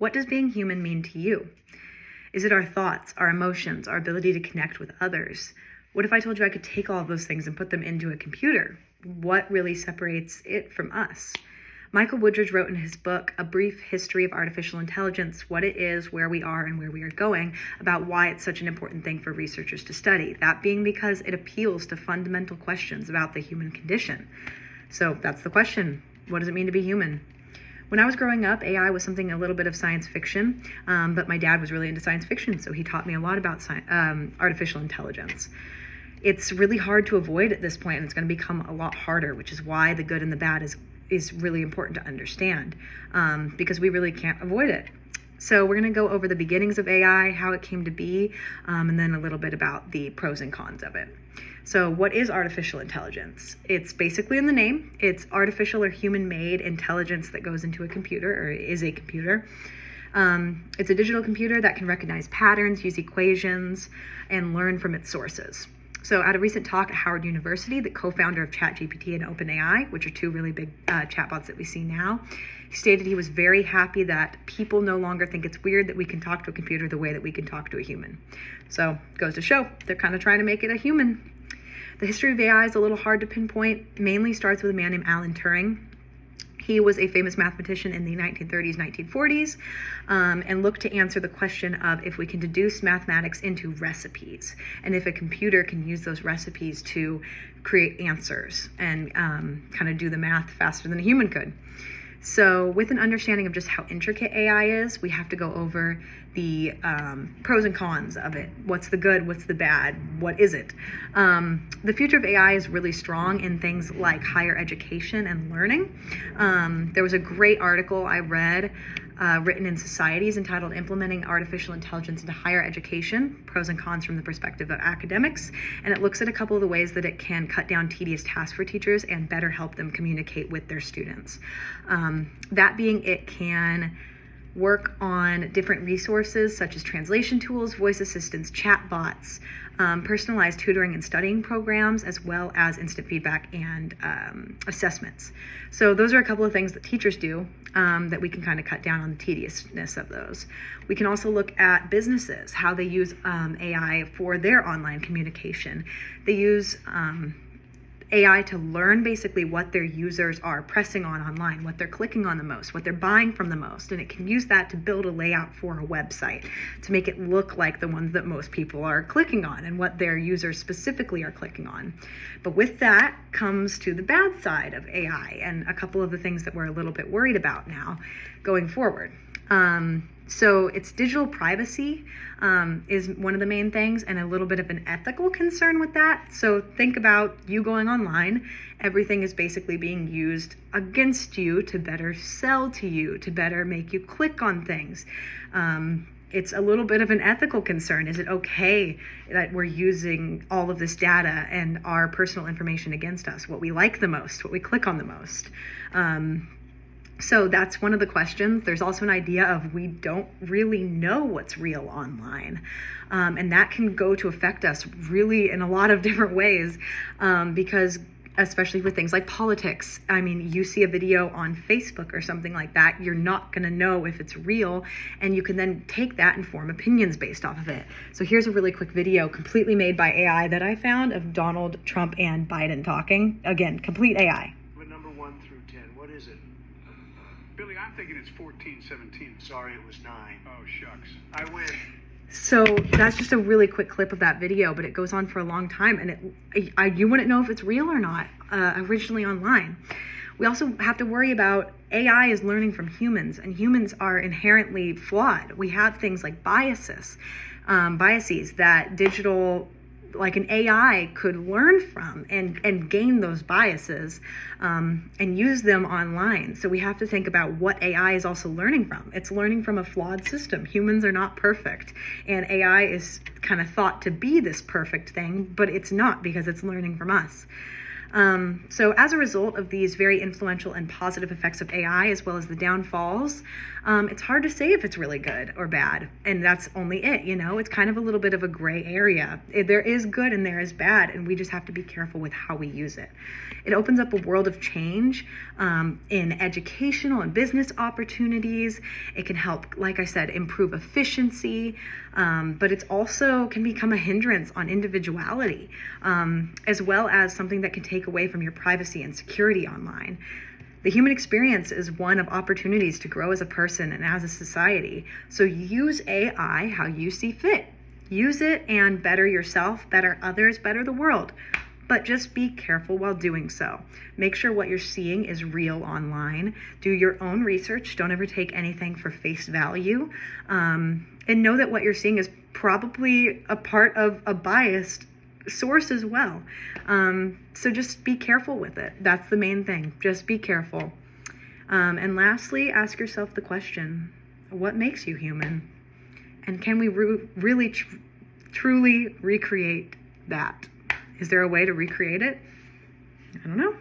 What does being human mean to you? Is it our thoughts, our emotions, our ability to connect with others? What if I told you I could take all of those things and put them into a computer? What really separates it from us? Michael Woodridge wrote in his book, A Brief History of Artificial Intelligence, what it is, where we are, and where we are going, about why it's such an important thing for researchers to study. That being because it appeals to fundamental questions about the human condition. So that's the question. What does it mean to be human? When I was growing up, AI was something a little bit of science fiction, but my dad was really into science fiction, so he taught me a lot about artificial intelligence. It's really hard to avoid at this point, and it's going to become a lot harder, which is why the good and the bad is really important to understand, because we really can't avoid it. So we're going to go over the beginnings of AI, how it came to be, and then a little bit about the pros and cons of it. So what is artificial intelligence? It's basically in the name. It's artificial or human-made intelligence that goes into a computer, or is a computer. It's a digital computer that can recognize patterns, use equations, and learn from its sources. So at a recent talk at Howard University, the co-founder of ChatGPT and OpenAI, which are two really big chatbots that we see now, he stated he was very happy that people no longer think it's weird that we can talk to a computer the way that we can talk to a human. So goes to show, they're kind of trying to make it a human. The history of AI is a little hard to pinpoint, mainly starts with a man named Alan Turing. He was a famous mathematician in the 1930s, 1940s, and looked to answer the question of if we can deduce mathematics into recipes, and if a computer can use those recipes to create answers and kind of do the math faster than a human could. So with an understanding of just how intricate AI is, we have to go over the pros and cons of it. What's the good? What's the bad? What is it? The future of AI is really strong in things like higher education and learning. There was a great article I read written in Societies entitled Implementing Artificial Intelligence into Higher Education, Pros and Cons from the Perspective of Academics. And it looks at a couple of the ways that it can cut down tedious tasks for teachers and better help them communicate with their students. That being, it can work on different resources such as translation tools, voice assistants, chat bots, personalized tutoring and studying programs, as well as instant feedback and assessments. So those are a couple of things that teachers do that we can kind of cut down on the tediousness of those. We can also look at businesses, how they use AI for their online communication. They use AI to learn basically what their users are pressing on online, what they're clicking on the most, what they're buying from the most, and it can use that to build a layout for a website to make it look like the ones that most people are clicking on and what their users specifically are clicking on. But with that comes to the bad side of AI and a couple of the things that we're a little bit worried about now going forward. So it's digital privacy is one of the main things, and a little bit of an ethical concern with that. So think about you going online. Everything is basically being used against you to better sell to you, to better make you click on things. It's a little bit of an ethical concern. Is it okay that we're using all of this data and our personal information against us? What we like the most, what we click on the most. So that's one of the questions. There's also an idea of we don't really know what's real online. And that can go to affect us really in a lot of different ways because especially with things like politics. I mean, you see a video on Facebook or something like that, you're not going to know if it's real, and you can then take that and form opinions based off of it. So here's a really quick video completely made by AI that I found of Donald Trump and Biden talking. Again, complete AI. Number 1 through 10, what is it? Billy, I'm thinking it's 14, 17. Sorry, it was 9. Oh, shucks. I win. So that's just a really quick clip of that video, but it goes on for a long time, and you wouldn't know if it's real or not originally online. We also have to worry about AI is learning from humans, and humans are inherently flawed. We have things like biases that digital, like an AI could learn from and gain those biases and use them online. So we have to think about what AI is also learning from. It's learning from a flawed system. Humans are not perfect, and AI is kind of thought to be this perfect thing, but it's not because it's learning from us. So as a result of these very influential and positive effects of AI, as well as the downfalls, it's hard to say if it's really good or bad. And that's only it, it's kind of a little bit of a gray area. There is good and there is bad, and we just have to be careful with how we use it. It opens up a world of change in educational and business opportunities. It can help, like I said, improve efficiency, but it also can become a hindrance on individuality, as well as something that can take away from your privacy and security online. The human experience is one of opportunities to grow as a person and as a society. So use AI how you see fit. Use it and better yourself, better others, better the world. But just be careful while doing so. Make sure what you're seeing is real online. Do your own research. Don't ever take anything for face value. And know that what you're seeing is probably a part of a biased source as well. So just be careful with it. That's the main thing. Just be careful. And lastly, ask yourself the question, what makes you human? And can we really truly recreate that? Is there a way to recreate it? I don't know.